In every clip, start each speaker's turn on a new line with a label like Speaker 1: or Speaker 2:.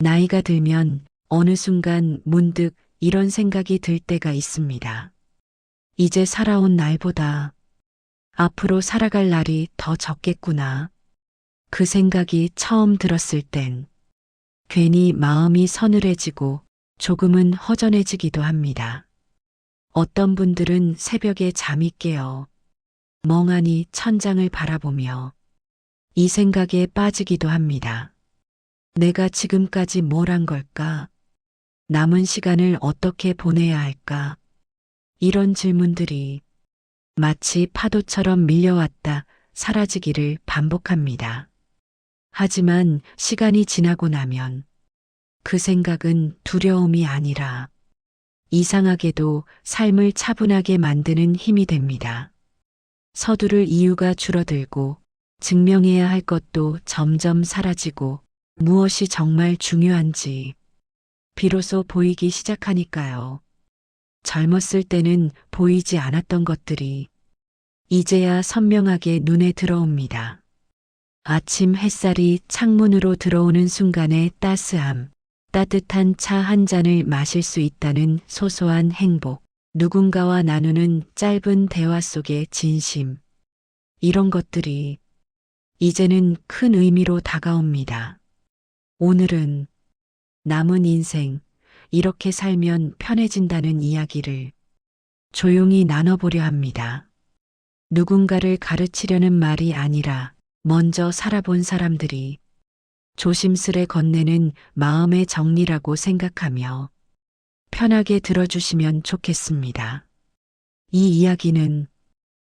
Speaker 1: 나이가 들면 어느 순간 문득 이런 생각이 들 때가 있습니다. 이제 살아온 날보다 앞으로 살아갈 날이 더 적겠구나. 그 생각이 처음 들었을 땐 괜히 마음이 서늘해지고 조금은 허전해지기도 합니다. 어떤 분들은 새벽에 잠이 깨어 멍하니 천장을 바라보며 이 생각에 빠지기도 합니다. 내가 지금까지 뭘 한 걸까? 남은 시간을 어떻게 보내야 할까? 이런 질문들이 마치 파도처럼 밀려왔다 사라지기를 반복합니다. 하지만 시간이 지나고 나면 그 생각은 두려움이 아니라 이상하게도 삶을 차분하게 만드는 힘이 됩니다. 서두를 이유가 줄어들고 증명해야 할 것도 점점 사라지고 무엇이 정말 중요한지 비로소 보이기 시작하니까요. 젊었을 때는 보이지 않았던 것들이 이제야 선명하게 눈에 들어옵니다. 아침 햇살이 창문으로 들어오는 순간의 따스함, 따뜻한 차 한 잔을 마실 수 있다는 소소한 행복, 누군가와 나누는 짧은 대화 속의 진심, 이런 것들이 이제는 큰 의미로 다가옵니다. 오늘은 남은 인생, 이렇게 살면 편해진다는 이야기를 조용히 나눠보려 합니다. 누군가를 가르치려는 말이 아니라 먼저 살아본 사람들이 조심스레 건네는 마음의 정리라고 생각하며 편하게 들어주시면 좋겠습니다. 이 이야기는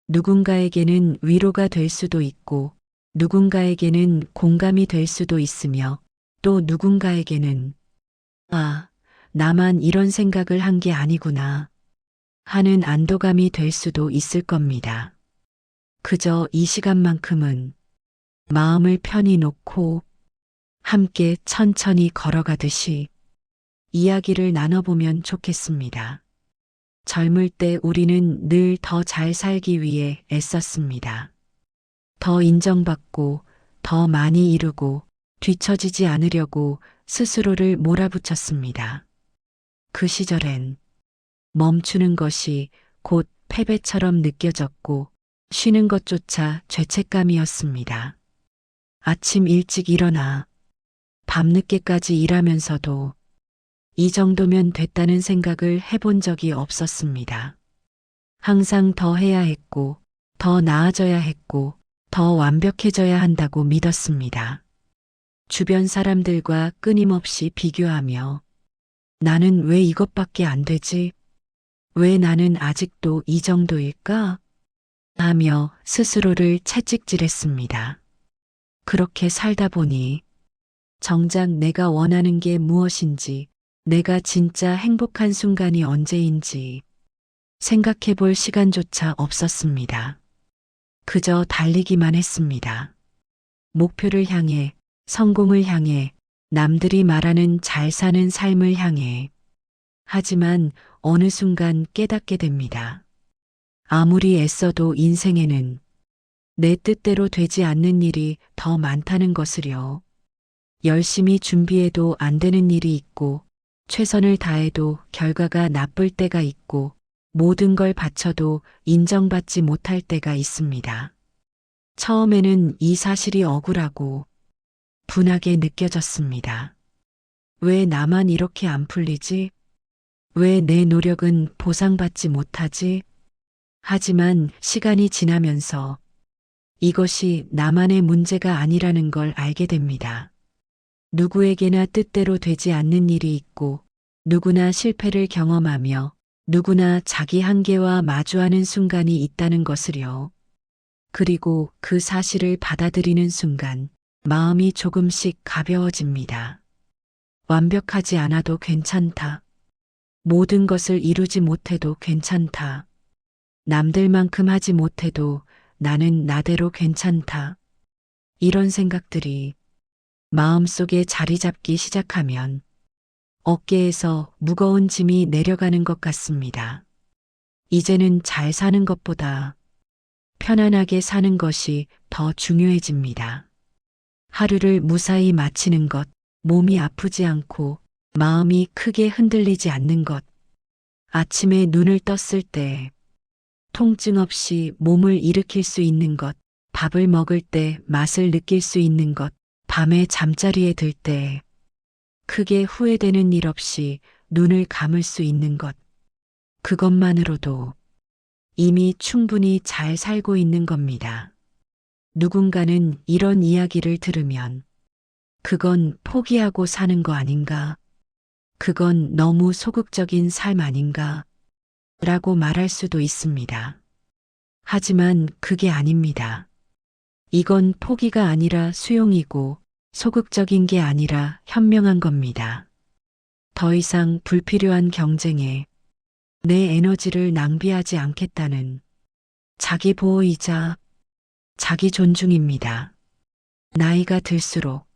Speaker 1: 누군가에게는 위로가 될 수도 있고 누군가에게는 공감이 될 수도 있으며 또 누군가에게는 아, 나만 이런 생각을 한 게 아니구나 하는 안도감이 될 수도 있을 겁니다. 그저 이 시간만큼은 마음을 편히 놓고 함께 천천히 걸어가듯이 이야기를 나눠보면 좋겠습니다. 젊을 때 우리는 늘 더 잘 살기 위해 애썼습니다. 더 인정받고 더 많이 이루고 뒤처지지 않으려고 스스로를 몰아붙였습니다. 그 시절엔 멈추는 것이 곧 패배처럼 느껴졌고 쉬는 것조차 죄책감이었습니다. 아침 일찍 일어나 밤늦게까지 일하면서도 이 정도면 됐다는 생각을 해본 적이 없었습니다. 항상 더 해야 했고, 더 나아져야 했고, 더 완벽해져야 한다고 믿었습니다. 주변 사람들과 끊임없이 비교하며 나는 왜 이것밖에 안 되지? 왜 나는 아직도 이 정도일까? 하며 스스로를 채찍질했습니다. 그렇게 살다 보니 정작 내가 원하는 게 무엇인지, 내가 진짜 행복한 순간이 언제인지 생각해 볼 시간조차 없었습니다. 그저 달리기만 했습니다. 목표를 향해, 성공을 향해, 남들이 말하는 잘 사는 삶을 향해. 하지만 어느 순간 깨닫게 됩니다. 아무리 애써도 인생에는 내 뜻대로 되지 않는 일이 더 많다는 것을요. 열심히 준비해도 안 되는 일이 있고, 최선을 다해도 결과가 나쁠 때가 있고, 모든 걸 바쳐도 인정받지 못할 때가 있습니다. 처음에는 이 사실이 억울하고 분하게 느껴졌습니다. 왜 나만 이렇게 안 풀리지? 왜 내 노력은 보상받지 못하지? 하지만 시간이 지나면서 이것이 나만의 문제가 아니라는 걸 알게 됩니다. 누구에게나 뜻대로 되지 않는 일이 있고 누구나 실패를 경험하며 누구나 자기 한계와 마주하는 순간이 있다는 것을요. 그리고 그 사실을 받아들이는 순간 마음이 조금씩 가벼워집니다. 완벽하지 않아도 괜찮다. 모든 것을 이루지 못해도 괜찮다. 남들만큼 하지 못해도 나는 나대로 괜찮다. 이런 생각들이 마음속에 자리 잡기 시작하면 어깨에서 무거운 짐이 내려가는 것 같습니다. 이제는 잘 사는 것보다 편안하게 사는 것이 더 중요해집니다. 하루를 무사히 마치는 것, 몸이 아프지 않고 마음이 크게 흔들리지 않는 것. 아침에 눈을 떴을 때 통증 없이 몸을 일으킬 수 있는 것. 밥을 먹을 때 맛을 느낄 수 있는 것. 밤에 잠자리에 들 때 크게 후회되는 일 없이 눈을 감을 수 있는 것. 그것만으로도 이미 충분히 잘 살고 있는 겁니다. 누군가는 이런 이야기를 들으면 그건 포기하고 사는 거 아닌가? 그건 너무 소극적인 삶 아닌가? 라고 말할 수도 있습니다. 하지만 그게 아닙니다. 이건 포기가 아니라 수용이고 소극적인 게 아니라 현명한 겁니다. 더 이상 불필요한 경쟁에 내 에너지를 낭비하지 않겠다는 자기 보호이자 자기 존중입니다. 나이가 들수록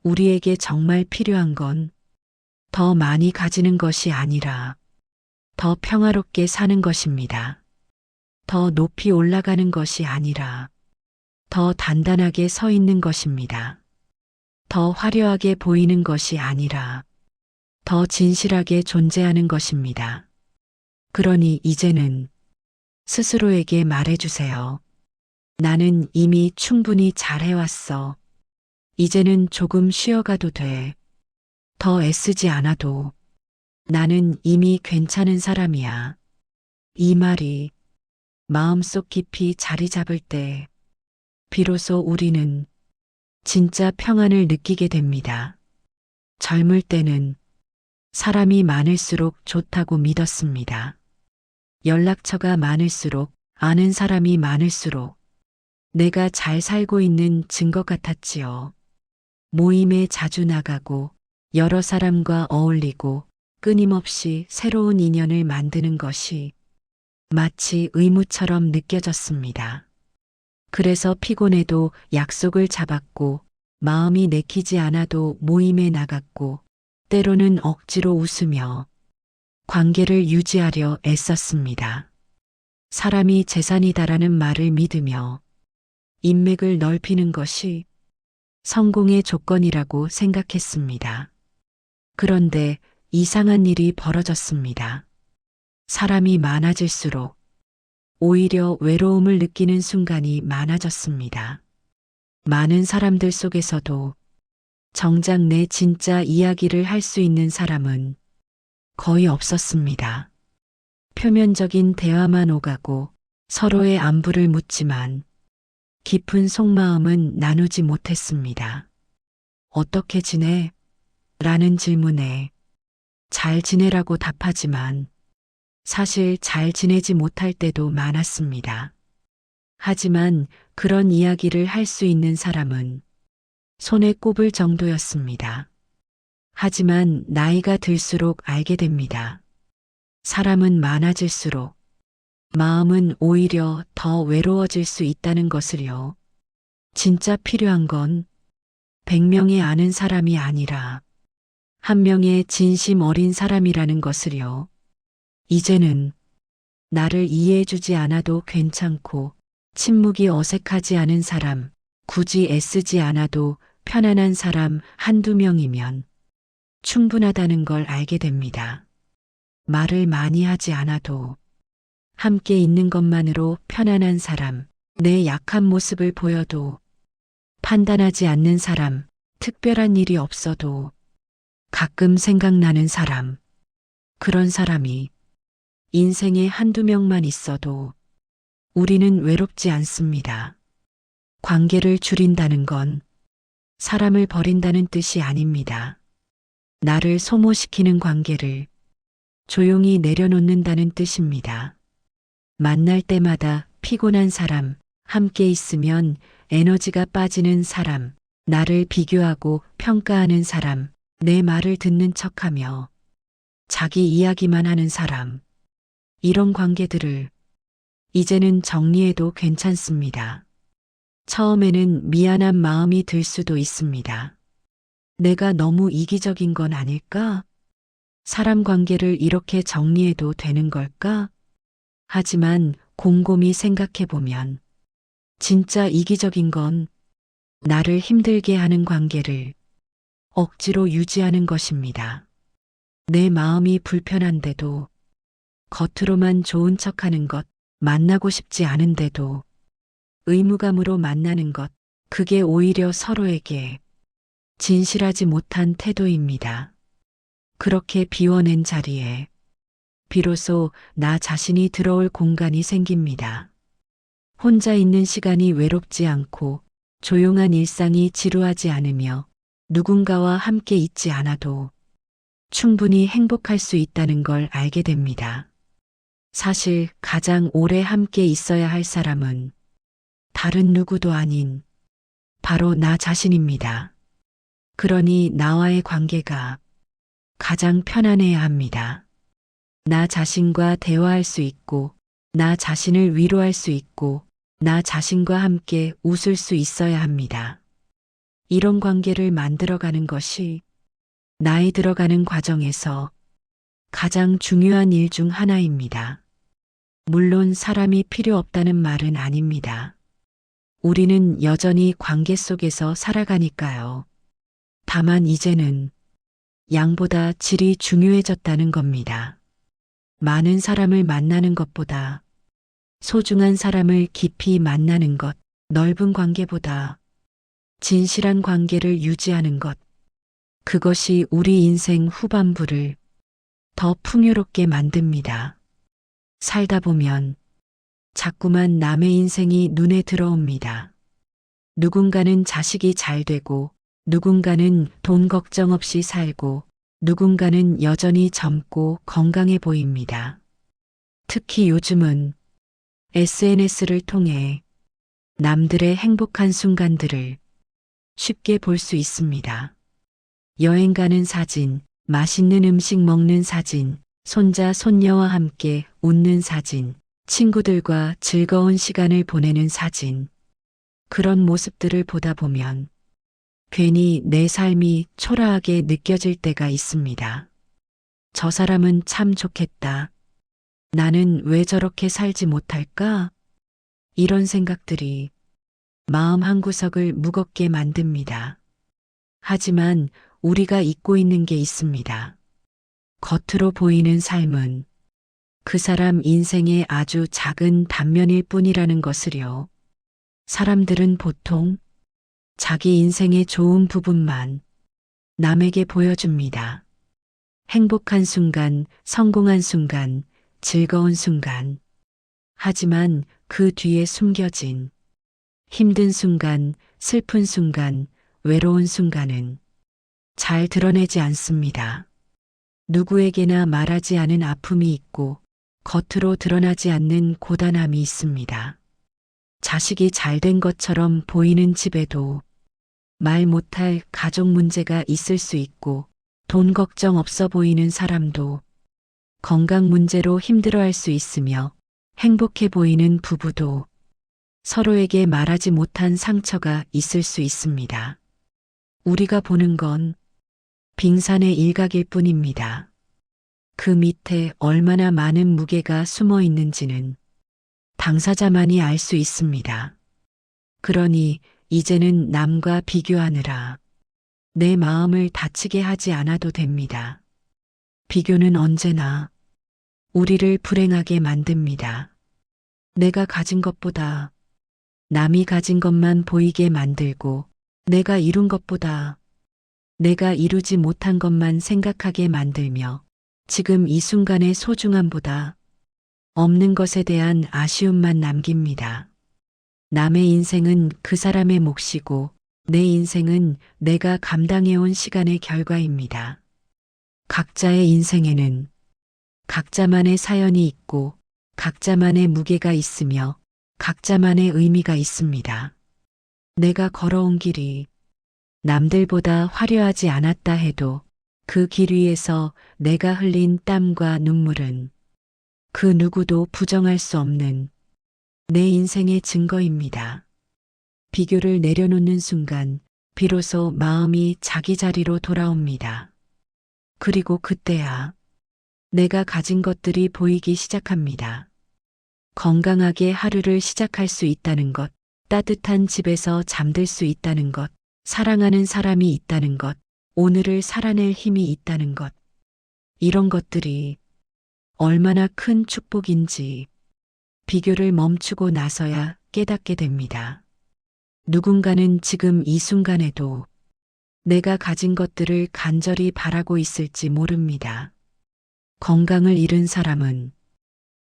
Speaker 1: 우리에게 정말 필요한 건 더 많이 가지는 것이 아니라 더 평화롭게 사는 것입니다. 더 높이 올라가는 것이 아니라 더 단단하게 서 있는 것입니다. 더 화려하게 보이는 것이 아니라 더 진실하게 존재하는 것입니다. 그러니 이제는 스스로에게 말해주세요. 나는 이미 충분히 잘해왔어. 이제는 조금 쉬어가도 돼. 더 애쓰지 않아도 나는 이미 괜찮은 사람이야. 이 말이 마음속 깊이 자리 잡을 때 비로소 우리는 진짜 평안을 느끼게 됩니다. 젊을 때는 사람이 많을수록 좋다고 믿었습니다. 연락처가 많을수록, 아는 사람이 많을수록 내가 잘 살고 있는 증거 같았지요. 모임에 자주 나가고 여러 사람과 어울리고 끊임없이 새로운 인연을 만드는 것이 마치 의무처럼 느껴졌습니다. 그래서 피곤해도 약속을 잡았고 마음이 내키지 않아도 모임에 나갔고 때로는 억지로 웃으며 관계를 유지하려 애썼습니다. 사람이 재산이다라는 말을 믿으며 인맥을 넓히는 것이 성공의 조건이라고 생각했습니다. 그런데 이상한 일이 벌어졌습니다. 사람이 많아질수록 오히려 외로움을 느끼는 순간이 많아졌습니다. 많은 사람들 속에서도 정작 내 진짜 이야기를 할 수 있는 사람은 거의 없었습니다. 표면적인 대화만 오가고 서로의 안부를 묻지만 깊은 속마음은 나누지 못했습니다. 어떻게 지내? 라는 질문에 잘 지내라고 답하지만 사실 잘 지내지 못할 때도 많았습니다. 하지만 그런 이야기를 할 수 있는 사람은 손에 꼽을 정도였습니다. 하지만 나이가 들수록 알게 됩니다. 사람은 많아질수록 마음은 오히려 더 외로워질 수 있다는 것을요. 진짜 필요한 건 100명의 아는 사람이 아니라 한 명의 진심 어린 사람이라는 것을요. 이제는 나를 이해해주지 않아도 괜찮고 침묵이 어색하지 않은 사람, 굳이 애쓰지 않아도 편안한 사람 한두 명이면 충분하다는 걸 알게 됩니다. 말을 많이 하지 않아도 함께 있는 것만으로 편안한 사람, 내 약한 모습을 보여도 판단하지 않는 사람, 특별한 일이 없어도 가끔 생각나는 사람, 그런 사람이 인생에 한두 명만 있어도 우리는 외롭지 않습니다. 관계를 줄인다는 건 사람을 버린다는 뜻이 아닙니다. 나를 소모시키는 관계를 조용히 내려놓는다는 뜻입니다. 만날 때마다 피곤한 사람, 함께 있으면 에너지가 빠지는 사람, 나를 비교하고 평가하는 사람, 내 말을 듣는 척하며 자기 이야기만 하는 사람, 이런 관계들을 이제는 정리해도 괜찮습니다. 처음에는 미안한 마음이 들 수도 있습니다. 내가 너무 이기적인 건 아닐까? 사람 관계를 이렇게 정리해도 되는 걸까? 하지만 곰곰이 생각해보면 진짜 이기적인 건 나를 힘들게 하는 관계를 억지로 유지하는 것입니다. 내 마음이 불편한데도, 겉으로만 좋은 척하는 것, 만나고 싶지 않은데도 의무감으로 만나는 것, 그게 오히려 서로에게 진실하지 못한 태도입니다. 그렇게 비워낸 자리에 비로소 나 자신이 들어올 공간이 생깁니다. 혼자 있는 시간이 외롭지 않고 조용한 일상이 지루하지 않으며 누군가와 함께 있지 않아도 충분히 행복할 수 있다는 걸 알게 됩니다. 사실 가장 오래 함께 있어야 할 사람은 다른 누구도 아닌 바로 나 자신입니다. 그러니 나와의 관계가 가장 편안해야 합니다. 나 자신과 대화할 수 있고, 나 자신을 위로할 수 있고, 나 자신과 함께 웃을 수 있어야 합니다. 이런 관계를 만들어가는 것이 나이 들어가는 과정에서 가장 중요한 일 중 하나입니다. 물론 사람이 필요 없다는 말은 아닙니다. 우리는 여전히 관계 속에서 살아가니까요. 다만 이제는 양보다 질이 중요해졌다는 겁니다. 많은 사람을 만나는 것보다 소중한 사람을 깊이 만나는 것, 넓은 관계보다 진실한 관계를 유지하는 것, 그것이 우리 인생 후반부를 더 풍요롭게 만듭니다. 살다 보면 자꾸만 남의 인생이 눈에 들어옵니다. 누군가는 자식이 잘 되고, 누군가는 돈 걱정 없이 살고, 누군가는 여전히 젊고 건강해 보입니다. 특히 요즘은 SNS를 통해 남들의 행복한 순간들을 쉽게 볼 수 있습니다. 여행 가는 사진, 맛있는 음식 먹는 사진, 손자, 손녀와 함께 웃는 사진, 친구들과 즐거운 시간을 보내는 사진. 그런 모습들을 보다 보면 괜히 내 삶이 초라하게 느껴질 때가 있습니다. 저 사람은 참 좋겠다. 나는 왜 저렇게 살지 못할까? 이런 생각들이 마음 한구석을 무겁게 만듭니다. 하지만 우리가 잊고 있는 게 있습니다. 겉으로 보이는 삶은 그 사람 인생의 아주 작은 단면일 뿐이라는 것을요. 사람들은 보통 자기 인생의 좋은 부분만 남에게 보여줍니다. 행복한 순간, 성공한 순간, 즐거운 순간. 하지만 그 뒤에 숨겨진 힘든 순간, 슬픈 순간, 외로운 순간은 잘 드러내지 않습니다. 누구에게나 말하지 않은 아픔이 있고 겉으로 드러나지 않는 고단함이 있습니다. 자식이 잘된 것처럼 보이는 집에도 말 못할 가족 문제가 있을 수 있고, 돈 걱정 없어 보이는 사람도 건강 문제로 힘들어할 수 있으며, 행복해 보이는 부부도 서로에게 말하지 못한 상처가 있을 수 있습니다. 우리가 보는 건 빙산의 일각일 뿐입니다. 그 밑에 얼마나 많은 무게가 숨어 있는지는 당사자만이 알 수 있습니다. 그러니 이제는 남과 비교하느라 내 마음을 다치게 하지 않아도 됩니다. 비교는 언제나 우리를 불행하게 만듭니다. 내가 가진 것보다 남이 가진 것만 보이게 만들고, 내가 이룬 것보다 내가 이루지 못한 것만 생각하게 만들며, 지금 이 순간의 소중함보다 없는 것에 대한 아쉬움만 남깁니다. 남의 인생은 그 사람의 몫이고, 내 인생은 내가 감당해온 시간의 결과입니다. 각자의 인생에는 각자만의 사연이 있고, 각자만의 무게가 있으며, 각자만의 의미가 있습니다. 내가 걸어온 길이 남들보다 화려하지 않았다 해도 그 길 위에서 내가 흘린 땀과 눈물은 그 누구도 부정할 수 없는 내 인생의 증거입니다. 비교를 내려놓는 순간 비로소 마음이 자기 자리로 돌아옵니다. 그리고 그때야 내가 가진 것들이 보이기 시작합니다. 건강하게 하루를 시작할 수 있다는 것, 따뜻한 집에서 잠들 수 있다는 것, 사랑하는 사람이 있다는 것, 오늘을 살아낼 힘이 있다는 것. 이런 것들이 얼마나 큰 축복인지 비교를 멈추고 나서야 깨닫게 됩니다. 누군가는 지금 이 순간에도 내가 가진 것들을 간절히 바라고 있을지 모릅니다. 건강을 잃은 사람은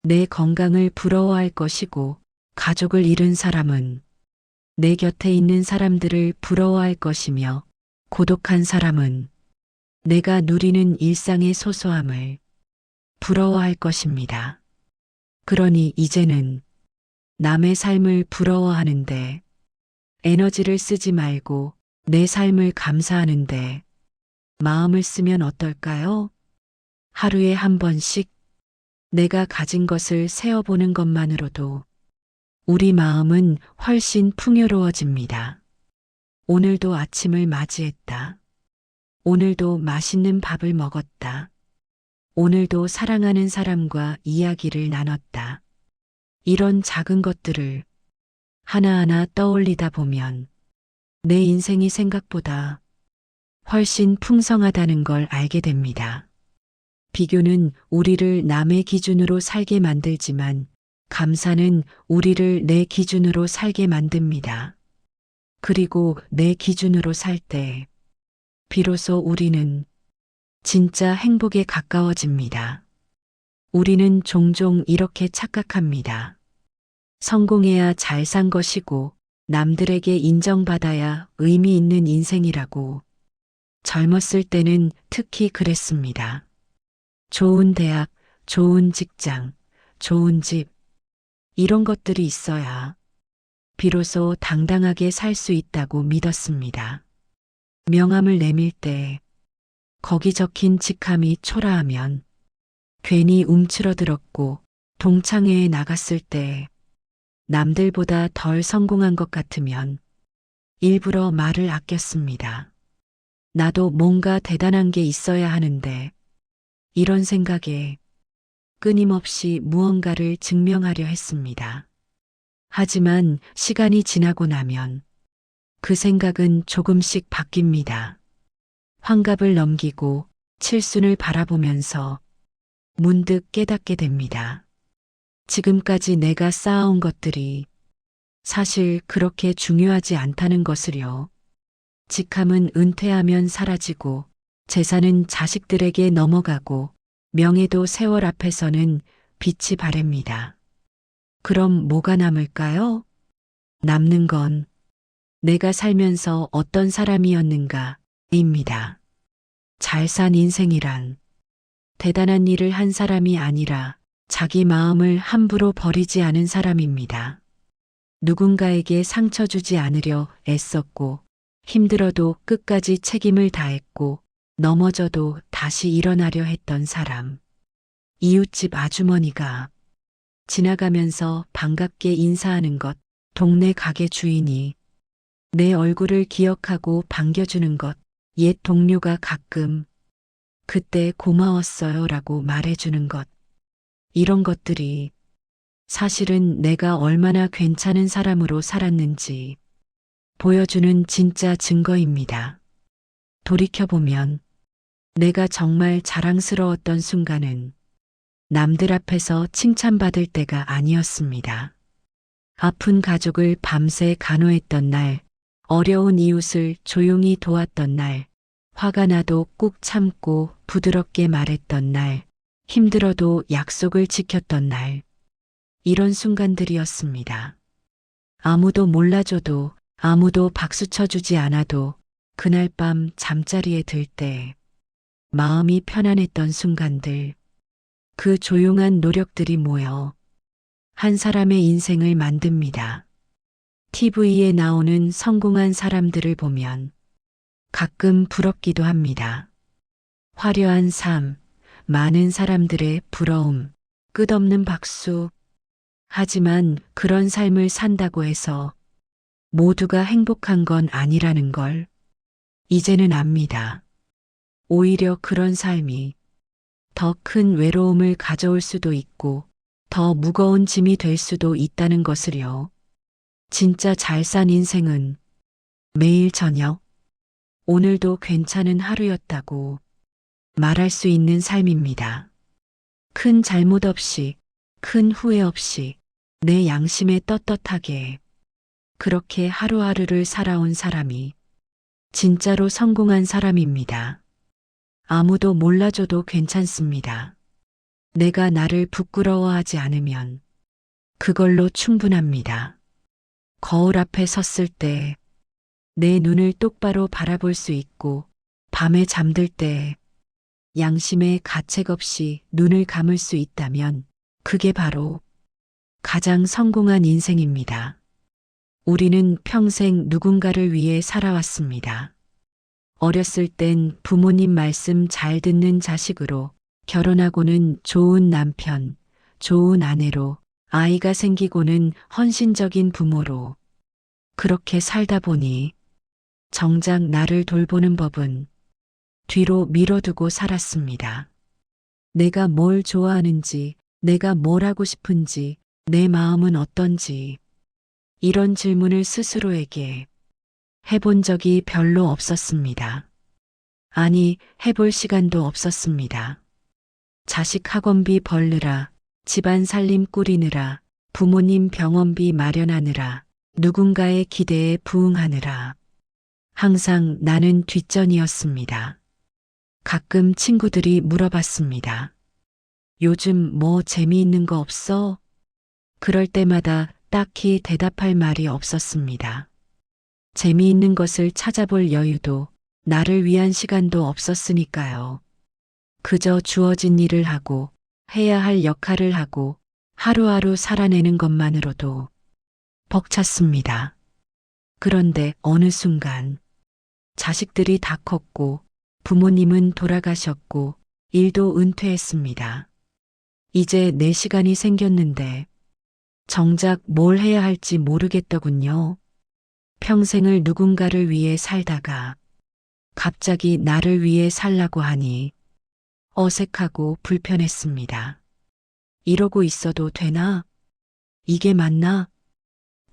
Speaker 1: 내 건강을 부러워할 것이고, 가족을 잃은 사람은 내 곁에 있는 사람들을 부러워할 것이며, 고독한 사람은 내가 누리는 일상의 소소함을 부러워할 것입니다. 그러니 이제는 남의 삶을 부러워하는데 에너지를 쓰지 말고 내 삶을 감사하는데 마음을 쓰면 어떨까요? 하루에 한 번씩 내가 가진 것을 세어보는 것만으로도 우리 마음은 훨씬 풍요로워집니다. 오늘도 아침을 맞이했다. 오늘도 맛있는 밥을 먹었다. 오늘도 사랑하는 사람과 이야기를 나눴다. 이런 작은 것들을 하나하나 떠올리다 보면 내 인생이 생각보다 훨씬 풍성하다는 걸 알게 됩니다. 비교는 우리를 남의 기준으로 살게 만들지만 감사는 우리를 내 기준으로 살게 만듭니다. 그리고 내 기준으로 살 때 비로소 우리는 진짜 행복에 가까워집니다. 우리는 종종 이렇게 착각합니다. 성공해야 잘 산 것이고 남들에게 인정받아야 의미 있는 인생이라고. 젊었을 때는 특히 그랬습니다. 좋은 대학, 좋은 직장, 좋은 집, 이런 것들이 있어야 비로소 당당하게 살 수 있다고 믿었습니다. 명함을 내밀 때 거기 적힌 직함이 초라하면 괜히 움츠러들었고, 동창회에 나갔을 때 남들보다 덜 성공한 것 같으면 일부러 말을 아꼈습니다. 나도 뭔가 대단한 게 있어야 하는데, 이런 생각에 끊임없이 무언가를 증명하려 했습니다. 하지만 시간이 지나고 나면 그 생각은 조금씩 바뀝니다. 환갑을 넘기고 칠순을 바라보면서 문득 깨닫게 됩니다. 지금까지 내가 쌓아온 것들이 사실 그렇게 중요하지 않다는 것을요. 직함은 은퇴하면 사라지고, 재산은 자식들에게 넘어가고, 명예도 세월 앞에서는 빛이 바랍니다. 그럼 뭐가 남을까요? 남는 건 내가 살면서 어떤 사람이었는가입니다. 잘 산 인생이란 대단한 일을 한 사람이 아니라 자기 마음을 함부로 버리지 않은 사람입니다. 누군가에게 상처 주지 않으려 애썼고, 힘들어도 끝까지 책임을 다했고, 넘어져도 다시 일어나려 했던 사람. 이웃집 아주머니가 지나가면서 반갑게 인사하는 것, 동네 가게 주인이 내 얼굴을 기억하고 반겨주는 것, 옛 동료가 가끔 그때 고마웠어요 라고 말해주는 것. 이런 것들이 사실은 내가 얼마나 괜찮은 사람으로 살았는지 보여주는 진짜 증거입니다. 돌이켜보면 내가 정말 자랑스러웠던 순간은 남들 앞에서 칭찬받을 때가 아니었습니다. 아픈 가족을 밤새 간호했던 날, 어려운 이웃을 조용히 도왔던 날, 화가 나도 꾹 참고 부드럽게 말했던 날, 힘들어도 약속을 지켰던 날, 이런 순간들이었습니다. 아무도 몰라줘도, 아무도 박수 쳐주지 않아도 그날 밤 잠자리에 들 때 마음이 편안했던 순간들, 그 조용한 노력들이 모여 한 사람의 인생을 만듭니다. TV에 나오는 성공한 사람들을 보면 가끔 부럽기도 합니다. 화려한 삶, 많은 사람들의 부러움, 끝없는 박수. 하지만 그런 삶을 산다고 해서 모두가 행복한 건 아니라는 걸 이제는 압니다. 오히려 그런 삶이 더 큰 외로움을 가져올 수도 있고 더 무거운 짐이 될 수도 있다는 것을요. 진짜 잘 산 인생은 매일 저녁 오늘도 괜찮은 하루였다고 말할 수 있는 삶입니다. 큰 잘못 없이, 큰 후회 없이 내 양심에 떳떳하게 그렇게 하루하루를 살아온 사람이 진짜로 성공한 사람입니다. 아무도 몰라줘도 괜찮습니다. 내가 나를 부끄러워하지 않으면 그걸로 충분합니다. 거울 앞에 섰을 때 내 눈을 똑바로 바라볼 수 있고 밤에 잠들 때 양심에 가책 없이 눈을 감을 수 있다면 그게 바로 가장 성공한 인생입니다. 우리는 평생 누군가를 위해 살아왔습니다. 어렸을 땐 부모님 말씀 잘 듣는 자식으로, 결혼하고는 좋은 남편, 좋은 아내로, 아이가 생기고는 헌신적인 부모로, 그렇게 살다 보니 정작 나를 돌보는 법은 뒤로 밀어두고 살았습니다. 내가 뭘 좋아하는지, 내가 뭘 하고 싶은지, 내 마음은 어떤지, 이런 질문을 스스로에게 해본 적이 별로 없었습니다. 아니, 해볼 시간도 없었습니다. 자식 학원비 벌느라, 집안 살림 꾸리느라, 부모님 병원비 마련하느라, 누군가의 기대에 부응하느라, 항상 나는 뒷전이었습니다. 가끔 친구들이 물어봤습니다. 요즘 뭐 재미있는 거 없어? 그럴 때마다 딱히 대답할 말이 없었습니다. 재미있는 것을 찾아볼 여유도, 나를 위한 시간도 없었으니까요. 그저 주어진 일을 하고 해야 할 역할을 하고 하루하루 살아내는 것만으로도 벅찼습니다. 그런데 어느 순간 자식들이 다 컸고 부모님은 돌아가셨고 일도 은퇴했습니다. 이제 내 시간이 생겼는데 정작 뭘 해야 할지 모르겠더군요. 평생을 누군가를 위해 살다가 갑자기 나를 위해 살라고 하니 어색하고 불편했습니다. 이러고 있어도 되나? 이게 맞나?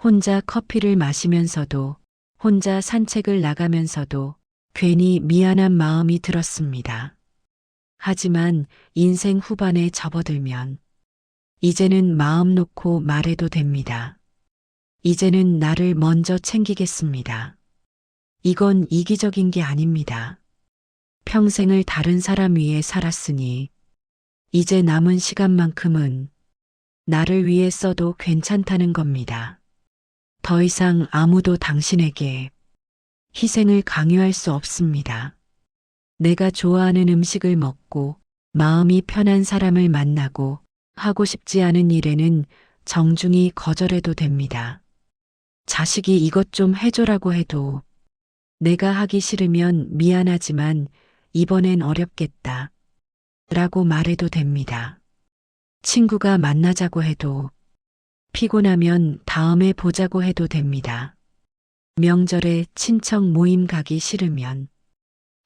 Speaker 1: 혼자 커피를 마시면서도, 혼자 산책을 나가면서도 괜히 미안한 마음이 들었습니다. 하지만 인생 후반에 접어들면 이제는 마음 놓고 말해도 됩니다. 이제는 나를 먼저 챙기겠습니다. 이건 이기적인 게 아닙니다. 평생을 다른 사람 위해 살았으니 이제 남은 시간만큼은 나를 위해 써도 괜찮다는 겁니다. 더 이상 아무도 당신에게 희생을 강요할 수 없습니다. 내가 좋아하는 음식을 먹고 마음이 편한 사람을 만나고 하고 싶지 않은 일에는 정중히 거절해도 됩니다. 자식이 이것 좀 해줘라고 해도 내가 하기 싫으면 미안하지만 이번엔 어렵겠다 라고 말해도 됩니다. 친구가 만나자고 해도 피곤하면 다음에 보자고 해도 됩니다. 명절에 친척 모임 가기 싫으면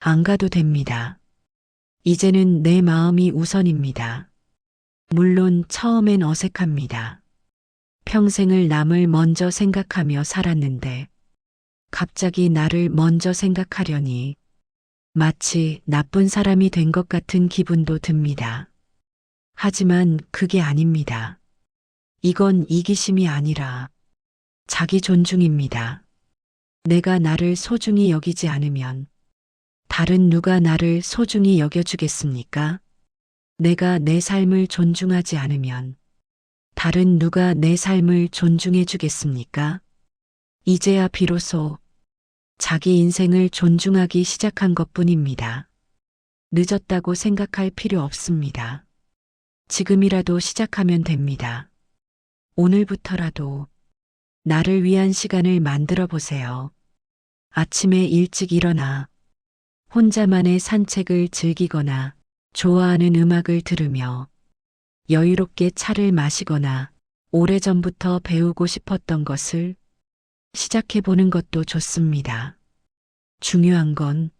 Speaker 1: 안 가도 됩니다. 이제는 내 마음이 우선입니다. 물론 처음엔 어색합니다. 평생을 남을 먼저 생각하며 살았는데 갑자기 나를 먼저 생각하려니 마치 나쁜 사람이 된 것 같은 기분도 듭니다. 하지만 그게 아닙니다. 이건 이기심이 아니라 자기 존중입니다. 내가 나를 소중히 여기지 않으면 다른 누가 나를 소중히 여겨주겠습니까? 내가 내 삶을 존중하지 않으면 다른 누가 내 삶을 존중해 주겠습니까? 이제야 비로소 자기 인생을 존중하기 시작한 것뿐입니다. 늦었다고 생각할 필요 없습니다. 지금이라도 시작하면 됩니다. 오늘부터라도 나를 위한 시간을 만들어 보세요. 아침에 일찍 일어나 혼자만의 산책을 즐기거나 좋아하는 음악을 들으며 여유롭게 차를 마시거나 오래전부터 배우고 싶었던 것을 시작해 보는 것도 좋습니다. 중요한 건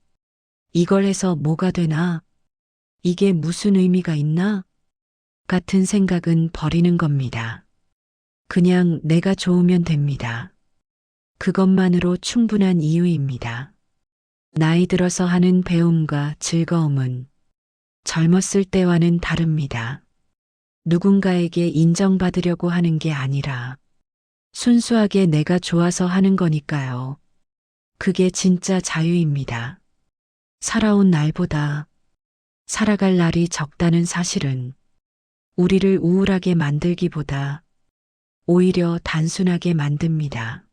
Speaker 1: 이걸 해서 뭐가 되나? 이게 무슨 의미가 있나? 같은 생각은 버리는 겁니다. 그냥 내가 좋으면 됩니다. 그것만으로 충분한 이유입니다. 나이 들어서 하는 배움과 즐거움은 젊었을 때와는 다릅니다. 누군가에게 인정받으려고 하는 게 아니라 순수하게 내가 좋아서 하는 거니까요. 그게 진짜 자유입니다. 살아온 날보다 살아갈 날이 적다는 사실은 우리를 우울하게 만들기보다 오히려 단순하게 만듭니다.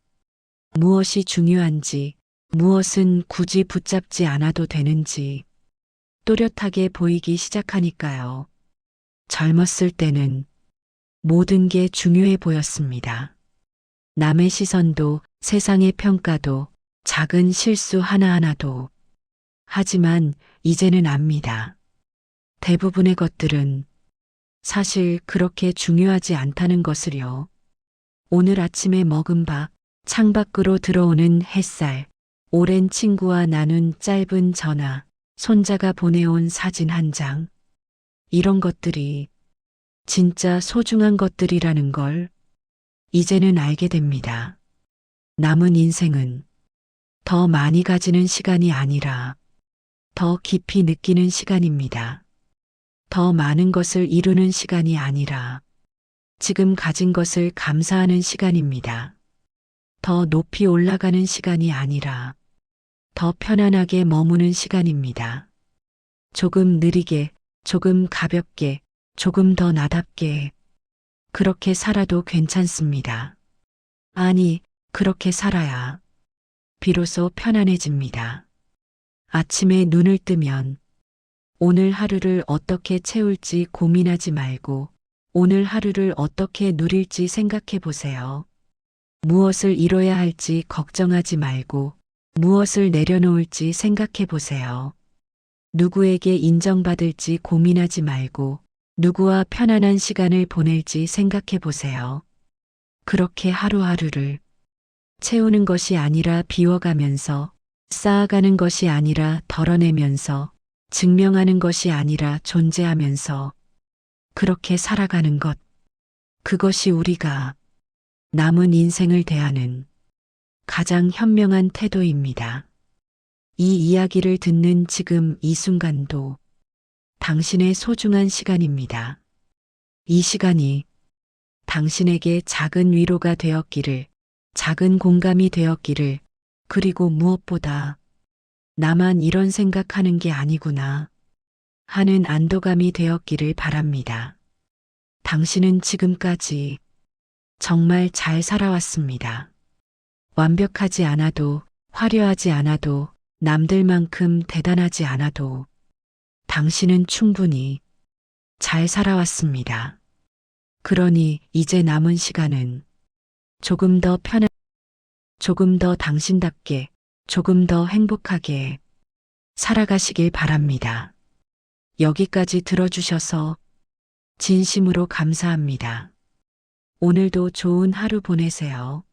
Speaker 1: 무엇이 중요한지, 무엇은 굳이 붙잡지 않아도 되는지 또렷하게 보이기 시작하니까요. 젊었을 때는 모든 게 중요해 보였습니다. 남의 시선도, 세상의 평가도, 작은 실수 하나하나도. 하지만 이제는 압니다. 대부분의 것들은 사실 그렇게 중요하지 않다는 것을요. 오늘 아침에 먹은 밥, 창밖으로 들어오는 햇살, 오랜 친구와 나눈 짧은 전화, 손자가 보내온 사진 한 장. 이런 것들이 진짜 소중한 것들이라는 걸 이제는 알게 됩니다. 남은 인생은 더 많이 가지는 시간이 아니라 더 깊이 느끼는 시간입니다. 더 많은 것을 이루는 시간이 아니라 지금 가진 것을 감사하는 시간입니다. 더 높이 올라가는 시간이 아니라 더 편안하게 머무는 시간입니다. 조금 느리게, 조금 가볍게, 조금 더 나답게 그렇게 살아도 괜찮습니다. 아니, 그렇게 살아야 비로소 편안해집니다. 아침에 눈을 뜨면 오늘 하루를 어떻게 채울지 고민하지 말고 오늘 하루를 어떻게 누릴지 생각해 보세요. 무엇을 이뤄야 할지 걱정하지 말고 무엇을 내려놓을지 생각해 보세요. 누구에게 인정받을지 고민하지 말고 누구와 편안한 시간을 보낼지 생각해 보세요. 그렇게 하루하루를 채우는 것이 아니라 비워가면서, 쌓아가는 것이 아니라 덜어내면서, 증명하는 것이 아니라 존재하면서 그렇게 살아가는 것. 그것이 우리가 남은 인생을 대하는 가장 현명한 태도입니다. 이 이야기를 듣는 지금 이 순간도 당신의 소중한 시간입니다. 이 시간이 당신에게 작은 위로가 되었기를, 작은 공감이 되었기를, 그리고 무엇보다 나만 이런 생각하는 게 아니구나 하는 안도감이 되었기를 바랍니다. 당신은 지금까지 정말 잘 살아왔습니다. 완벽하지 않아도, 화려하지 않아도, 남들만큼 대단하지 않아도 당신은 충분히 잘 살아왔습니다. 그러니 이제 남은 시간은 조금 더 조금 더 당신답게, 조금 더 행복하게 살아가시길 바랍니다. 여기까지 들어주셔서 진심으로 감사합니다. 오늘도 좋은 하루 보내세요.